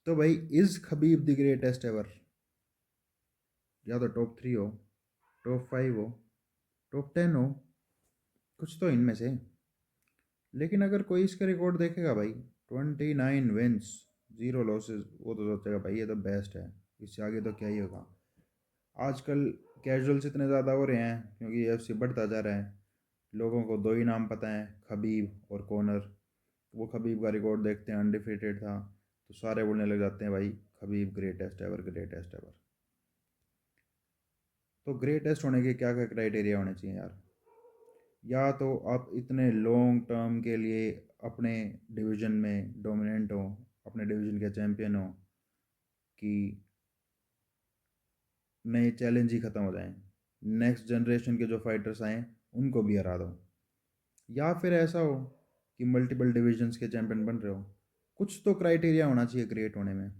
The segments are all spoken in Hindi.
तो भाई, is Khabib the greatest ever? या तो टॉप 3 हो, टॉप 5 हो, टॉप 10 हो, कुछ तो इनमें से। लेकिन अगर कोई इसका रिकॉर्ड देखेगा भाई, 29 विन्स, 0 लॉसेस, वो तो सोचेगा भाई ये तो बेस्ट है, इससे आगे तो क्या ही होगा। आजकल कैजुअल्स इतने ज़्यादा हो रहे हैं क्योंकि UFC बढ़ता जा रहा है। लोगों को दो ही नाम पता है, खबीब और कॉनर। वो खबीब का रिकॉर्ड देखते हैं, अनडिफीटेड था, तो सारे बोलने लग जाते हैं भाई Khabib greatest ever, greatest ever. तो ग्रेटेस्ट होने के क्या क्या क्राइटेरिया होने चाहिए यार? या तो आप इतने लॉन्ग टर्म के लिए अपने डिवीज़न में डोमिनेंट हो, अपने डिवीज़न के चैम्पियन हो, कि नए चैलेंज ही ख़त्म हो जाएं, नेक्स्ट जनरेशन के जो फाइटर्स आएँ उनको भी हरा दो। या फिर ऐसा हो कि मल्टीपल डिविजन्स के चैंपियन बन रहे हो। कुछ तो क्राइटेरिया होना चाहिए क्रिएट होने में।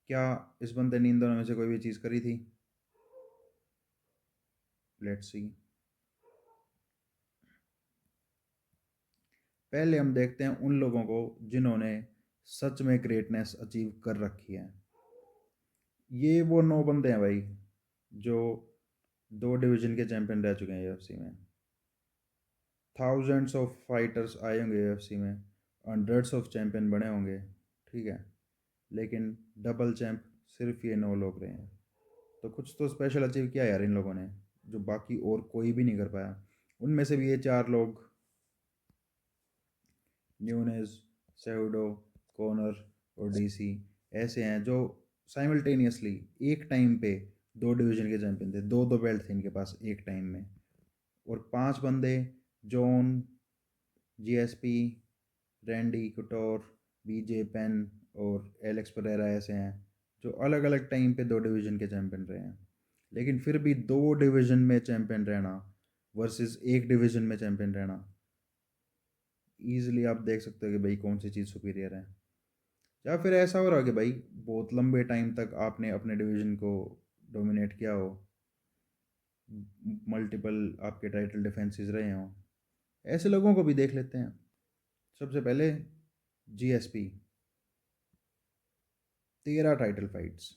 क्या इस बंदे ने इन दोनों में से कोई भी चीज़ करी थी? Let's see. पहले हम देखते हैं उन लोगों को जिन्होंने सच में ग्रेटनेस अचीव कर रखी है। ये वो 9 बंदे हैं भाई जो 2 डिवीज़न के चैंपियन रह चुके हैं UFC में। थाउजेंड्स ऑफ फाइटर्स आए होंगे UFC में, हंड्रेड्स ऑफ चैंपियन बने होंगे, ठीक है, लेकिन डबल चैंप सिर्फ ये 9 लोग रहे हैं। तो कुछ तो स्पेशल अचीव किया यार इन लोगों ने, जो बाकी और कोई भी नहीं कर पाया। उनमें से भी ये 4 लोग, न्यूनेज, सेउडो, कॉनर और डीसी, ऐसे हैं जो साइमल्टेनियसली एक टाइम पे 2 डिवीज़न के चैंपियन थे। दो दो बेल्ट थे इनके पास एक टाइम में। और 5 बंदे, जॉन, जीएसपी, रैंडी कुटोर, बीजे पेन और एलेक्स परेरा, ऐसे हैं जो अलग अलग टाइम पे 2 डिवीज़न के चैंपियन रहे हैं। लेकिन फिर भी 2 डिवीज़न में चैंपियन रहना वर्सेस एक डिवीज़न में चैंपियन रहना, ईजिली आप देख सकते हो कि भाई कौन सी चीज़ सुपीरियर है। या फिर ऐसा हो रहा है कि भाई बहुत लंबे टाइम तक आपने अपने डिवीज़न को डोमिनेट किया हो, मल्टीपल आपके टाइटल डिफेंसेस रहे हों। ऐसे लोगों को भी देख लेते हैं। सबसे पहले जीएसपी, 13 टाइटल फाइट्स,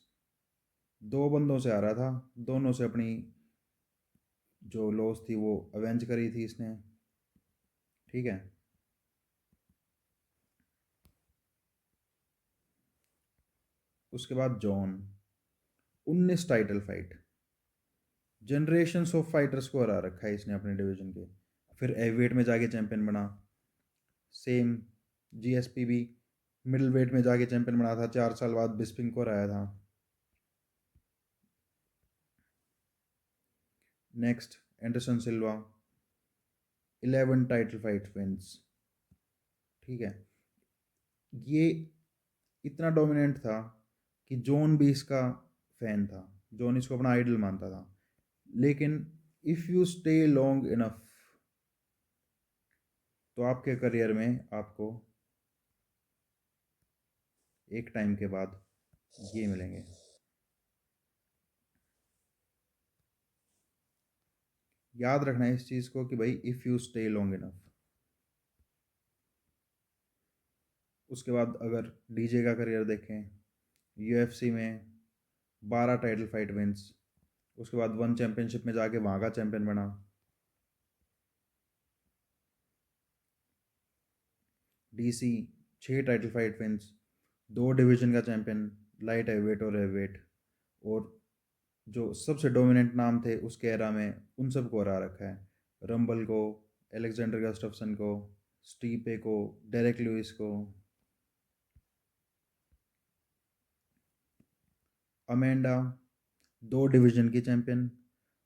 2 बंदों से आ रहा था, दोनों से अपनी जो लॉस थी वो अवेंज करी थी इसने, ठीक है। उसके बाद John, 19 title fight, generations of fighters को हरा रखा है इसने अपने डिवीजन के। फिर एवेट में जाके चैंपियन बना, सेम। जीएसपी भी मिडिल वेट में जाके चैंपियन बना था, 4 साल बाद बिस्पिंग को हराया था। Next, Anderson Silva, 11 title fight wins, ठीक है। ये इतना डोमिनेंट था कि जॉन भी इसका फैन था, जॉन इसको अपना आइडल मानता था। लेकिन if you stay long enough तो आपके करियर में आपको एक टाइम के बाद ये मिलेंगे। याद रखना है इस चीज़ को कि भाई if you stay long enough. उसके बाद अगर डीजे का करियर देखें, यूएफसी में 12 टाइटल फाइट विंस, उसके बाद वन चैंपियनशिप में जाके वहाँ का चैंपियन बना। DC, 6 title fight wins, 2 division का चैंपियन, लाइट हैवीवेट और हैवीवेट। और जो सबसे डोमिनेंट नाम थे उसके एरा में उन सबको हरा रखा है। रंबल को, एलेक्जेंडर गस्टफ्सन को, स्टीपे को, डेरेक लुइस को, अमेंडा, 2 डिवीजन की चैंपियन,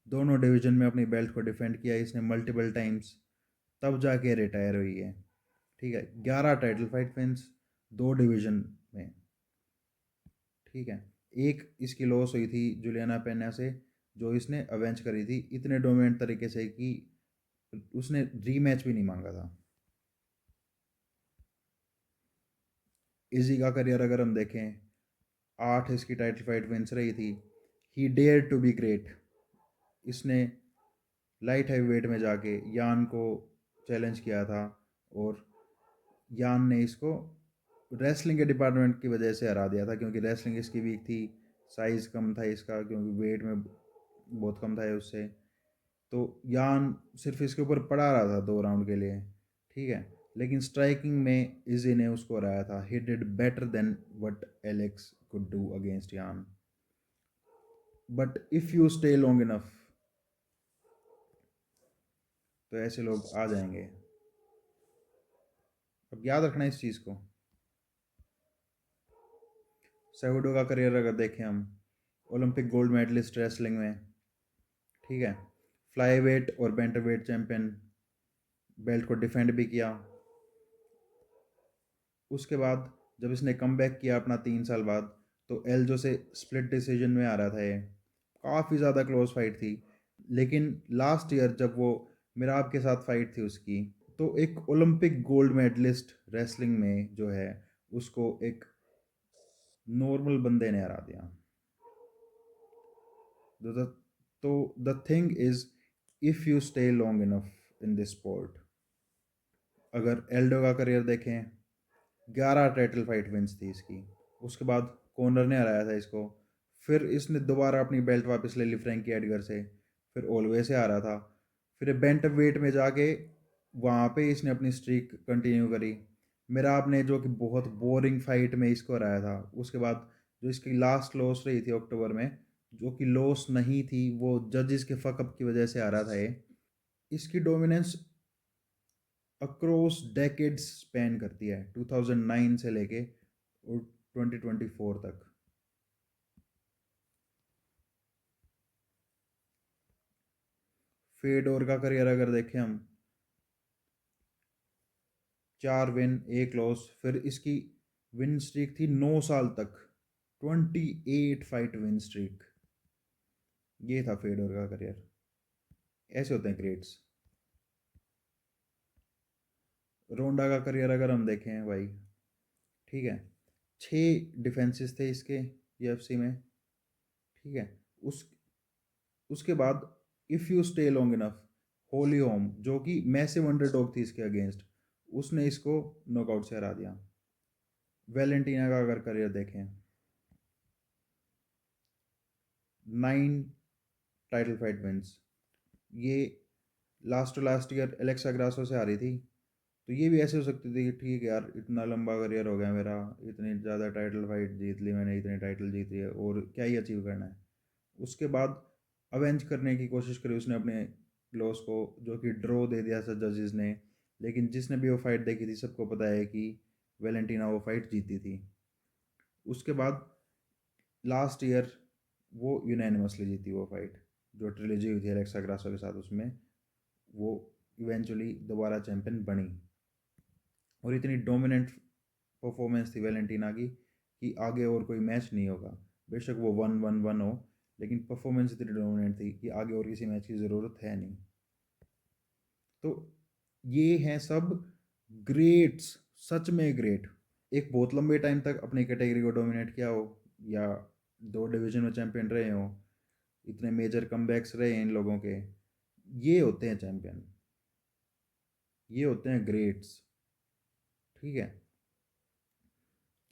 दोनों डिवीजन में अपनी बेल्ट को डिफेंड किया इसने मल्टीपल टाइम्स, तब जाके रिटायर हुई है, ठीक है। 11 टाइटल फाइट विंस, 2 डिवीजन में, ठीक है। एक इसकी लॉस हुई थी जुलियाना पेन्या से, जो इसने अवेंज करी थी इतने डोमिनेंट तरीके से कि उसने रीमैच भी नहीं मांगा था। इजी का करियर अगर हम देखें, 8 इसकी टाइटल फाइट विंस रही थी। He dare to be great, इसने लाइट हैवी वेट में जाके यान को चैलेंज किया था, और यान ने इसको रेसलिंग के डिपार्टमेंट की वजह से हरा दिया था, क्योंकि रेसलिंग इसकी वीक थी, साइज़ कम था इसका, क्योंकि वेट में बहुत कम था ये उससे। तो यान सिर्फ इसके ऊपर पड़ा रहा था 2 राउंड के लिए, ठीक है। लेकिन स्ट्राइकिंग में इजी ने उसको हराया था। He did better than what Alex could do against Yan, but if you stay long enough तो ऐसे लोग आ जाएंगे। अब याद रखना इस चीज़ को। सेहुडो का करियर अगर देखें हम, ओलंपिक गोल्ड मेडलिस्ट रेसलिंग में, ठीक है, फ्लाई वेट और बेंटर वेट चैंपियन, बेल्ट को डिफेंड भी किया। उसके बाद जब इसने कम बैक किया अपना 3 साल बाद, तो एल्जो से स्प्लिट डिसीजन में आ रहा था ये, काफ़ी ज़्यादा क्लोज फाइट थी। लेकिन लास्ट ईयर जब वो मिराब के साथ फाइट थी उसकी, तो एक ओलंपिक गोल्ड मेडलिस्ट रेसलिंग में जो है, उसको एक नॉर्मल बंदे ने हरा दिया। तो the thing is, if you stay long enough in this sport. अगर एल्डो का करियर देखें, 11 टाइटल फाइट विंस थी इसकी। उसके बाद कॉनर ने हराया था इसको, फिर इसने दोबारा अपनी बेल्ट वापस ले ली फ्रैंकी एडगर से, फिर ओलवे से हारा था, फिर बेंट वेट में जाके वहाँ पे इसने अपनी स्ट्रीक कंटिन्यू करी। मिराब ने जो कि बहुत बोरिंग फाइट में इसको हराया था, उसके बाद जो इसकी लास्ट लॉस रही थी अक्टूबर में, जो कि लॉस नहीं थी, वो जजेस के फकअप की वजह से हारा था ये। इसकी डोमिनेंस अक्रॉस डेकेड्स स्पैन करती है, 2009 से लेके और 2024 तक। फेडोर का करियर अगर देखें हम, 4 विन 1 लॉस, फिर इसकी विन स्ट्रीक थी 9 साल तक, 28 फाइट विन स्ट्रीक। ये था फेडोर का करियर। ऐसे होते हैं ग्रेट्स। रोंडा का करियर अगर हम देखें भाई, ठीक है, 6 डिफेंसेस थे इसके यूएफसी में, ठीक है। उस उसके बाद if you stay long enough, Holi home जो कि मैसिव अंडरडॉग थी इसके अगेंस्ट, उसने इसको नॉकआउट से हरा दिया। वेलेंटीना का अगर करियर देखें, 9 टाइटल फाइट विंस। ये last two last year Alexa Grasso से हारी थी। तो ये भी ऐसे हो सकती थी कि ठीक है यार, इतना लंबा करियर हो गया मेरा, इतनी ज़्यादा टाइटल फाइट जीत ली मैंने, इतने टाइटल जीत लिए, और क्या ही अचीव करना है। उसके बाद अवेंज करने की कोशिश करी उसने अपने लॉस को, जो कि ड्रॉ दे दिया था जजेस ने। लेकिन जिसने भी वो फाइट देखी थी सबको पता है कि वेलेंटीना वो फाइट जीती थी। उसके बाद लास्ट ईयर वो यूनानिमसली जीती वो फाइट, जो ट्रिलॉजी हुई थी एलेक्सा ग्रासो के साथ, उसमें वो इवेंचुअली दोबारा चैंपियन बनी। और इतनी डोमिनेंट परफॉर्मेंस थी वेलेंटीना की कि आगे और कोई मैच नहीं होगा। बेशक वो 1-1-1 हो, लेकिन परफॉर्मेंस इतनी डोमिनेंट थी कि आगे और किसी मैच की ज़रूरत है नहीं। तो ये हैं सब ग्रेट्स, सच में ग्रेट। एक बहुत लंबे टाइम तक अपनी कैटेगरी को डोमिनेट किया हो, या 2 डिवीजन में चैंपियन रहे हो, इतने मेजर कमबैक्स रहे हैं इन लोगों के, ये होते हैं चैंपियन, ये होते हैं ग्रेट्स, ठीक है।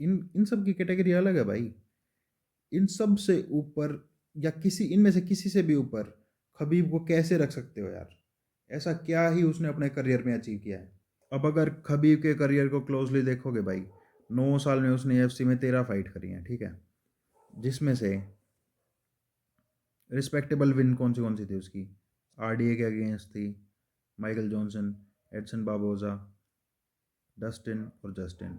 इन इन सब की कैटेगरी अलग है भाई। इन सब से ऊपर, या किसी इनमें से किसी से भी ऊपर, खबीब को कैसे रख सकते हो यार? ऐसा क्या ही उसने अपने करियर में अचीव किया है? अब अगर खबीब के करियर को क्लोजली देखोगे भाई, 9 साल में उसने यूएफसी में 13 फाइट करी हैं, ठीक है। जिसमें से रिस्पेक्टेबल विन कौन सी थी उसकी? आरडीए के अगेंस्ट थी, माइकल जॉनसन, एडसन बाबोजा, डस्टिन और जस्टिन।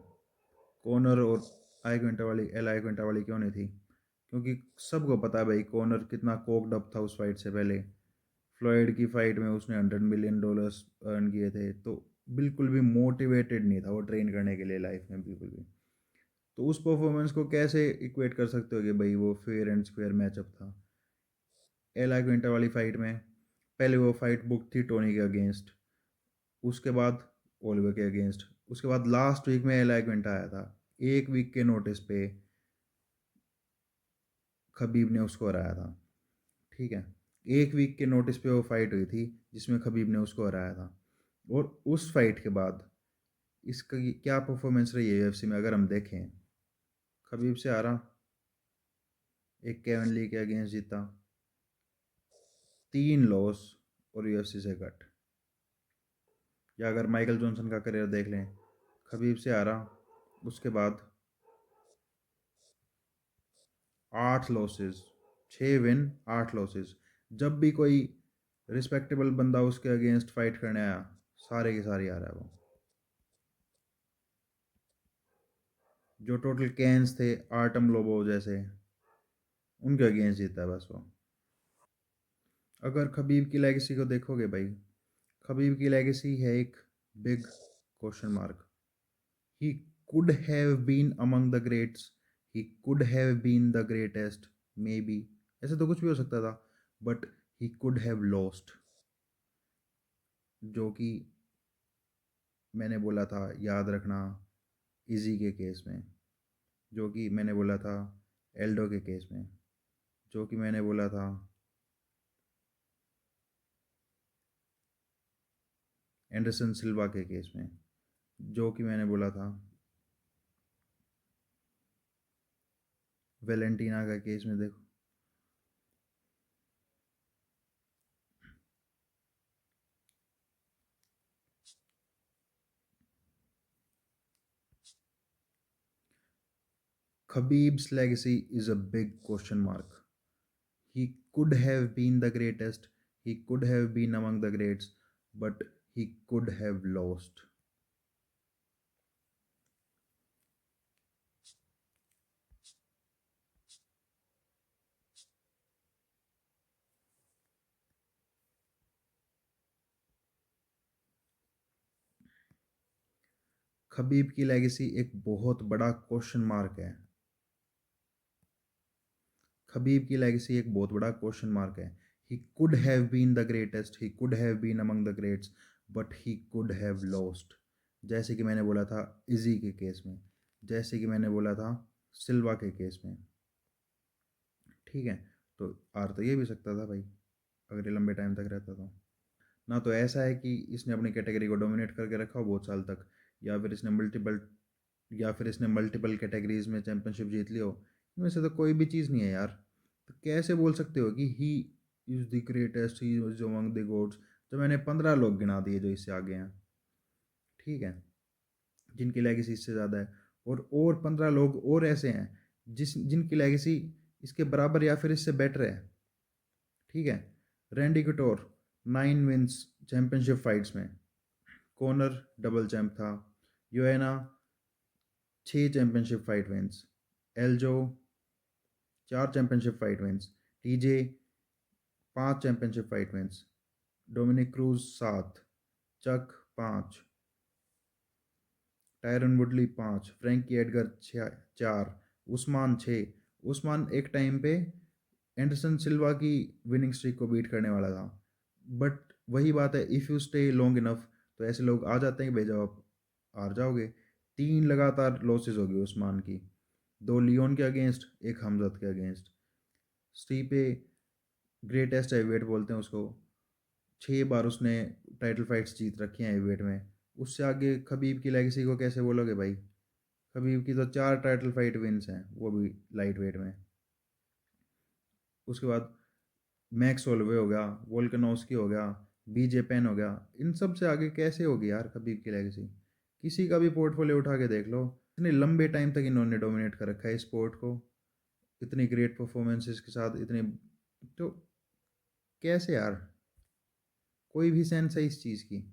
कॉनर और आई क्विंटा वाली, एल आई क्विंटा वाली क्यों नहीं थी? क्योंकि सबको पता है भाई कॉनर कितना कोक्ड अप था उस फाइट से पहले। फ्लॉयड की फाइट में उसने $100 मिलियन अर्न किए थे, तो बिल्कुल भी मोटिवेटेड नहीं था वो ट्रेन करने के लिए लाइफ में, बिल्कुल भी। तो उस परफॉर्मेंस को कैसे इक्वेट कर सकते हो कि भाई वो फेयर एंड स्क्वेयर मैचअप था? एला क्विंटा वाली फाइट में पहले वो फाइट बुक थी टोनी के अगेंस्ट, उसके बाद ओलिवर के अगेंस्ट, उसके बाद लास्ट वीक में एला क्विंटा आया था, 1 वीक के नोटिस पे खबीब ने उसको हराया था, ठीक है। 1 वीक के नोटिस पे वो फाइट हुई थी जिसमें खबीब ने उसको हराया था। और उस फाइट के बाद इसका क्या परफॉर्मेंस रही है यूएफसी में अगर हम देखें। खबीब से हारा, एक केविन ली के अगेंस्ट जीता, 3 लॉस और यूएफसी से कट। या अगर माइकल जॉनसन का करियर देख लें, खबीब से हारा, उसके बाद 8 लॉसेस, 6 विन 8 लॉसेस। जब भी कोई रिस्पेक्टेबल बंदा उसके अगेंस्ट फाइट करने आया, सारे के सारे आ रहा है वो। जो टोटल कैंस थे आर्टम लोबो जैसे, उनके अगेंस्ट जीता है बस वो। अगर खबीब की लेगेसी को देखोगे भाई, खबीब की लेगेसी है एक big question mark. He could have been among the greats, he could have been the greatest, maybe, ऐसे तो कुछ भी हो सकता था, but he could have lost. जो कि मैंने बोला था, याद रखना, इजी के केस में, जो कि मैंने बोला था एल्डो के केस में, जो कि मैंने बोला था एंडरसन सिल्वा के केस में, जो कि मैंने बोला था वेलेंटीना का केस में। देखो, Khabib's legacy is a big question mark. He could have been the greatest, he could have been among the greats, but he could have lost. Khabib की लेगेसी एक बहुत बड़ा क्वेश्चन मार्क है। खबीब की लेगेसी एक बहुत बड़ा क्वेश्चन मार्क है। He could have been the greatest, he could have been among the greats, but he could have lost. जैसे कि मैंने बोला था इजी के केस में, जैसे कि मैंने बोला था सिल्वा के केस में। ठीक है, तो हार तो ये भी सकता था भाई, अगर ये लंबे टाइम तक रहता तो। ना तो ऐसा है कि इसने अपनी कैटेगरी को डोमिनेट करके रखा हो बहुत साल तक, या फिर इसने मल्टीपल कैटेगरीज में चैंपियनशिप जीत ली हो। इनमें से तो कोई भी चीज़ नहीं है यार। तो कैसे बोल सकते हो कि he is the greatest, he is among the gods, तो मैंने 15 लोग गिना दिए जो इससे आगे हैं। ठीक है, जिनकी लेगेसी इससे ज़्यादा है, और 15 लोग और ऐसे हैं जिनकी लेगेसी इसके बराबर या फिर इससे बेटर है। ठीक है, Randy Couture 9 wins championship fights में, कॉनर डबल चैंप था, Joanna 6 championship fight wins, Aldo 4 championship fight wins, TJ 5 championship fight wins, Dominick Cruz 7, Chuck 5, Tyron Woodley 5, Frankie Edgar 4, Usman 6। Usman एक टाइम पे एंडरसन सिल्वा की विनिंग स्ट्रीक को बीट करने वाला था, बट वही बात है, if you stay long enough तो ऐसे लोग आ जाते हैं कि भाई जब आप हार जाओगे। 3 लगातार लॉसेज हो गई उस्मान की, 2 लियोन के अगेंस्ट, एक हमजद के अगेंस्ट। स्टीपे ग्रेटेस्ट हेवीवेट बोलते हैं उसको, 6 बार उसने टाइटल फाइट्स जीत रखी हैं हेवीवेट में। उससे आगे खबीब की लेगेसी को कैसे बोलोगे भाई। खबीब की तो 4 टाइटल फाइट विंस हैं, वो भी लाइट वेट में। उसके बाद मैक्स होलवे हो गया, वोल्कनोस्की हो गया, बीजे पेन हो गया, इन सब से आगे कैसे होगी यार खबीब की लेगेसी। किसी का भी पोर्टफोलियो उठा के देख लो, इतने लंबे टाइम तक इन्होंने डोमिनेट कर रखा है इस स्पोर्ट को, इतनी ग्रेट परफॉर्मेंसेस के साथ, इतने, तो कैसे यार, कोई भी सेंस है इस चीज़ की।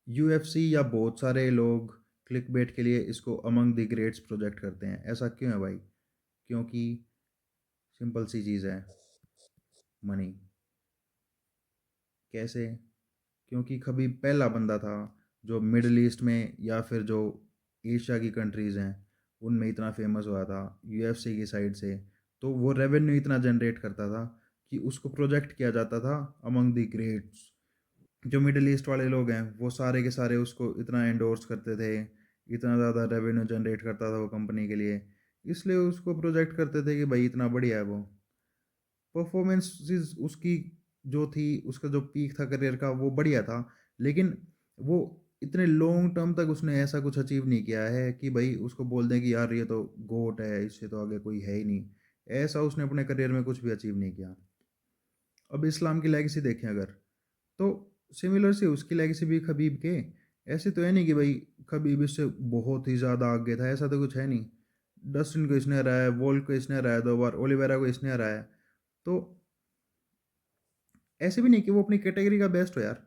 यूएफसी या बहुत सारे लोग क्लिक बेट के लिए इसको अमंग द ग्रेट्स प्रोजेक्ट करते हैं। ऐसा क्यों है भाई? क्योंकि सिंपल सी चीज़ है, मनी। कैसे? क्योंकि खबीब पहला बंदा था जो मिडल ईस्ट में या फिर जो एशिया की कंट्रीज़ हैं उनमें इतना फेमस हुआ था यूएफसी की साइड से। तो वो रेवेन्यू इतना जनरेट करता था कि उसको प्रोजेक्ट किया जाता था अमंग द ग्रेट्स। जो मिडिल ईस्ट वाले लोग हैं वो सारे के सारे उसको इतना एंडोर्स करते थे, इतना ज़्यादा रेवेन्यू जनरेट करता था वो कंपनी के लिए, इसलिए उसको प्रोजेक्ट करते थे कि भाई इतना बढ़िया है वो। परफॉर्मेंस उसकी जो थी, उसका जो पीक था करियर का वो बढ़िया था, लेकिन वो इतने लॉन्ग टर्म तक उसने ऐसा कुछ अचीव नहीं किया है कि भाई उसको बोल दें कि यार ये तो गोट है, इससे तो आगे कोई है ही नहीं। ऐसा उसने अपने करियर में कुछ भी अचीव नहीं किया। अब इस्लाम की लेगेसी देखें अगर, तो सिमिलर से उसकी लेगेसी भी खबीब के। ऐसे तो है नहीं कि भाई खबीब इससे बहुत ही ज़्यादा आगे था, ऐसा तो कुछ है नहीं। डस्टिन को इसने हराया, वोल्ट को इसने हराया 2 बार, ओलिवेरा को इसने हराया। तो ऐसे भी नहीं कि वो अपनी कैटेगरी का बेस्ट हो यार।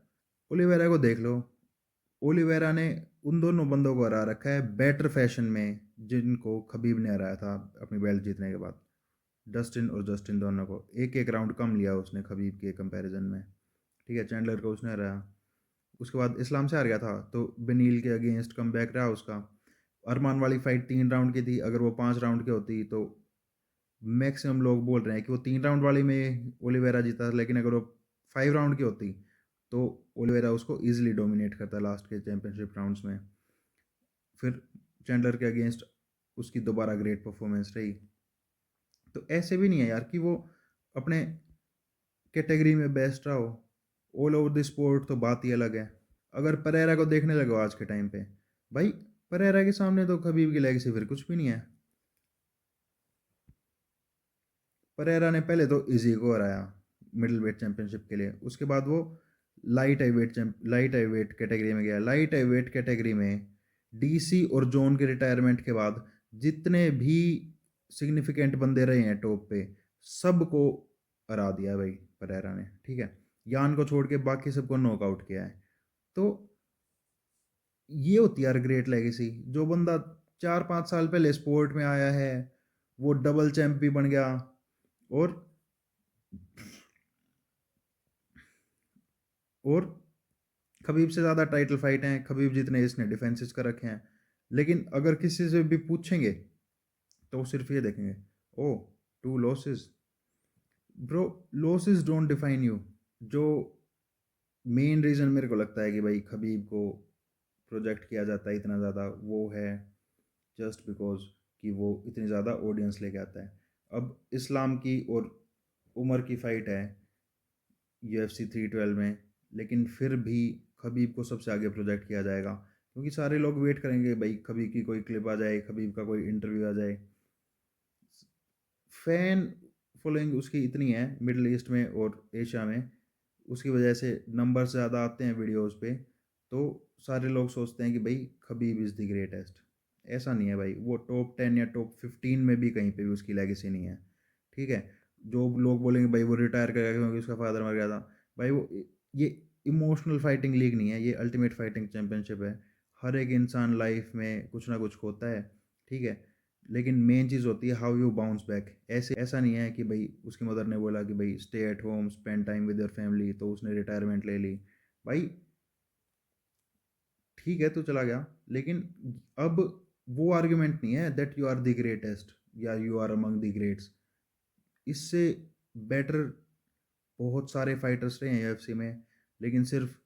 ओलिवेरा को देख लो, ओलिवेरा ने उन दोनों बंदों को हरा रखा है बेटर फैशन में जिनको खबीब ने हराया था अपनी बेल्ट जीतने के बाद। डस्टिन और जस्टिन दोनों को एक एक राउंड कम लिया उसने खबीब के कंपैरिजन में। ठीक है, चैंडलर को उसने हराया, उसके बाद इस्लाम से हार गया था तो बेनील के अगेंस्ट कम बैक रहा उसका। अरमान वाली फाइट 3 राउंड की थी, अगर वो 5 राउंड की होती तो मैक्सिमम लोग बोल रहे हैं कि वो 3 राउंड वाली में ओलिवेरा जीता था, लेकिन अगर वो 5 राउंड की होती तो ओलिवेरा उसको ईजिली डोमिनेट करता लास्ट के चैंपियनशिप राउंड्स में। फिर चैंडलर के अगेंस्ट उसकी दोबारा ग्रेट परफॉर्मेंस रही। तो ऐसे भी नहीं है यार कि वो अपने कैटेगरी में बेस्ट रहा हो। ऑल ओवर द स्पोर्ट तो बात ही अलग है। अगर परेरा को देखने लगो आज के टाइम पे, भाई परेरा के सामने तो खबीब की लेगेसी फिर कुछ भी नहीं है। परेरा ने पहले तो इजी को हराया मिडिल वेट चैंपियनशिप के लिए, उसके बाद वो लाइट हाई वेट कैटेगरी में गया। लाइट हाई वेट कैटेगरी में डीसी और जोन के रिटायरमेंट के बाद जितने भी सिग्निफिकेंट बंदे रहे हैं टॉप पे, सबको हरा दिया भाई परेरा ने। ठीक है, यान को छोड़ के बाकी सबको नॉकआउट किया है। तो ये होती है यार ग्रेट लेगेसी। जो बंदा 4-5 साल पहले स्पोर्ट में आया है, वो डबल चैंप भी बन गया, और और खबीब से ज़्यादा टाइटल फाइट हैं, खबीब जितने इसने डिफेंसेस कर रखे हैं। लेकिन अगर किसी से भी पूछेंगे तो वो सिर्फ ये देखेंगे, ओ 2 losses. Bro, losses don't define you. जो मेन रीज़न मेरे को लगता है कि भाई खबीब को प्रोजेक्ट किया जाता है इतना ज़्यादा, वो है जस्ट बिकॉज कि वो इतनी ज़्यादा ऑडियंस लेके आता है। अब इस्लाम की और उमर की फ़ाइट है UFC 312 में, लेकिन फिर भी खबीब को सबसे आगे प्रोजेक्ट किया जाएगा, क्योंकि सारे लोग वेट करेंगे भाई खबीब की कोई क्लिप आ जाए, खबीब का कोई इंटरव्यू आ जाए। फ़ैन फॉलोइंग उसकी इतनी है मिडल ईस्ट में और एशिया में, उसकी वजह से नंबर ज़्यादा आते हैं वीडियोस पे। तो सारे लोग सोचते हैं कि भाई खबीब इज़ द ग्रेटेस्ट। ऐसा नहीं है भाई, वो टॉप 10 या टॉप 15 में भी कहीं पे भी उसकी लेगेसी नहीं है। ठीक है, जो लोग बोलेंगे भाई वो रिटायर कर गया क्योंकि उसका फादर मर गया था, भाई वो ये इमोशनल फाइटिंग लीग नहीं है, ये अल्टीमेट फाइटिंग चैंपियनशिप है। हर एक इंसान लाइफ में कुछ ना कुछ खोता है। ठीक है, लेकिन मेन चीज़ होती है हाउ यू बाउंस बैक। ऐसा नहीं है कि भाई उसकी मदर ने बोला कि भाई stay at home spend time with your family तो उसने रिटायरमेंट ले ली। भाई ठीक है तो चला गया, लेकिन अब वो आर्ग्यूमेंट नहीं है that you are the greatest या you are among the greats. इससे बेटर बहुत सारे फाइटर्स रहे हैं UFC में, लेकिन सिर्फ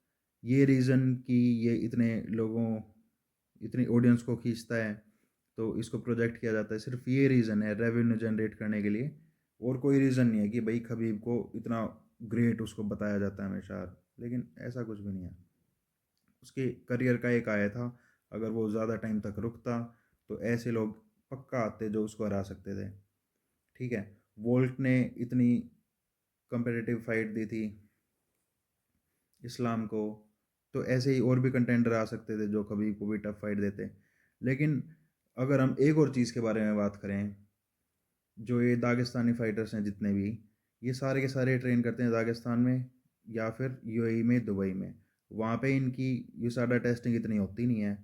ये रीज़न कि ये इतनी ऑडियंस को खींचता है तो इसको प्रोजेक्ट किया जाता है, सिर्फ ये रीज़न है रेवेन्यू जनरेट करने के लिए। और कोई रीज़न नहीं है कि भाई खबीब को इतना ग्रेट उसको बताया जाता है हमेशा। लेकिन ऐसा कुछ भी नहीं है। उसके करियर का एक आया था, अगर वो ज़्यादा टाइम तक रुकता तो ऐसे लोग पक्का आते जो उसको हरा सकते थे। ठीक है, वोल्ट ने इतनी कंपेटिटिव फाइट दी थी इस्लाम को, तो ऐसे ही और भी कंटेंडर आ सकते थे जो खबीब को भी टफ फाइट देते। लेकिन अगर हम एक और चीज़ के बारे में बात करें, जो ये दागिस्तानी फाइटर्स हैं जितने भी, ये सारे के सारे ट्रेन करते हैं दागिस्तान में या फिर UAE में, दुबई में। वहाँ पे इनकी यूसाडा टेस्टिंग इतनी होती नहीं है,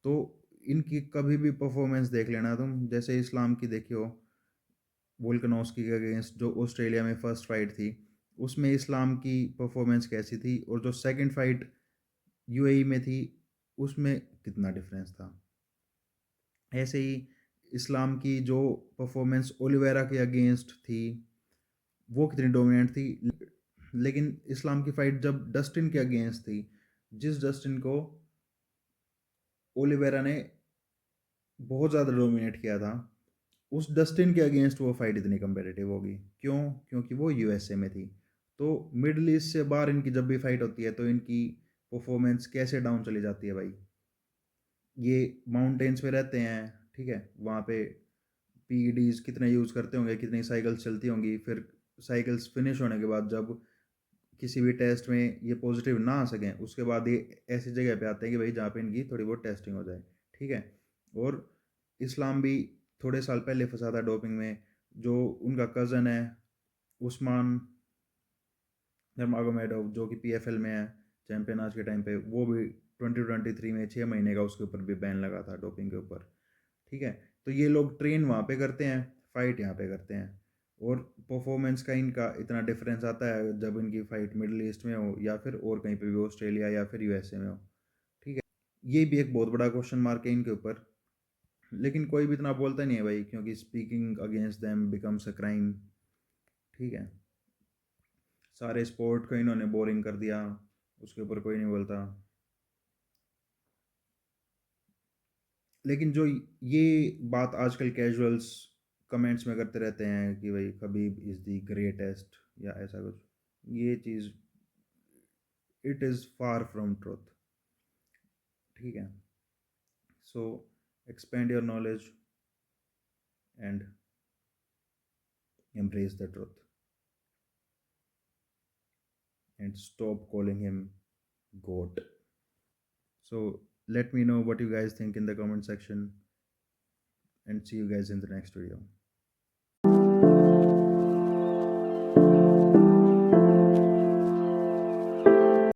तो इनकी कभी भी परफॉर्मेंस देख लेना तुम, जैसे इस्लाम की देखियो वोल्कनोस्की के अगेंस्ट जो ऑस्ट्रेलिया में फर्स्ट फाइट थी, उसमें इस्लाम की परफॉर्मेंस कैसी थी, और जो सेकंड फाइट UAE में थी उसमें कितना डिफरेंस था। ऐसे ही इस्लाम की जो परफॉर्मेंस ओलिवेरा के अगेंस्ट थी वो कितनी डोमिनेंट थी, लेकिन इस्लाम की फाइट जब डस्टिन के अगेंस्ट थी, जिस डस्टिन को ओलिवेरा ने बहुत ज़्यादा डोमिनेट किया था, उस डस्टिन के अगेंस्ट वो फाइट इतनी कंपेटिटिव होगी क्यों? क्योंकि वो USA में थी। तो मिडल ईस्ट से बाहर इनकी जब भी फाइट होती है तो इनकी परफॉर्मेंस कैसे डाउन चली जाती है भाई। ये माउंटेन्स पे रहते हैं, ठीक है, वहाँ पे पीईडीज कितने यूज़ करते होंगे, कितनी साइकिल्स चलती होंगी, फिर साइकिल्स फिनिश होने के बाद जब किसी भी टेस्ट में ये पॉजिटिव ना आ सकें, उसके बाद ये ऐसी जगह पे आते हैं कि भाई जहाँ पे इनकी थोड़ी बहुत टेस्टिंग हो जाए, ठीक है। और इस्लाम भी थोड़े साल पहले फंसा था डोपिंग में। जो उनका कज़न है उस्मान नरमागोमेडोव, जो कि पीएफएल में है चैंपियन आज के टाइम पे, वो भी 2023 में 6 महीने का उसके ऊपर भी बैन लगा था डोपिंग के ऊपर, ठीक है। तो ये लोग ट्रेन वहाँ पे करते हैं, फाइट यहाँ पे करते हैं, और परफॉर्मेंस का इनका इतना डिफरेंस आता है जब इनकी फाइट मिडल ईस्ट में हो या फिर और कहीं पे भी, ऑस्ट्रेलिया या फिर यूएसए में हो, ठीक है। ये भी एक बहुत बड़ा क्वेश्चन मार्क है इनके ऊपर, लेकिन कोई भी इतना बोलता नहीं है भाई, क्योंकि speaking against them becomes a crime, ठीक है। सारे स्पोर्ट को इन्होंने बोरिंग कर दिया, उसके ऊपर कोई नहीं बोलता। लेकिन जो ये बात आजकल कैजुअल्स कमेंट्स में करते रहते हैं कि भाई खबीब इज़ द ग्रेटेस्ट या ऐसा कुछ, ये चीज़ it is far from truth, ठीक है। So expand your knowledge and embrace the truth and stop calling him goat. So let me know what you guys think in the comment section, and see you guys in the next video.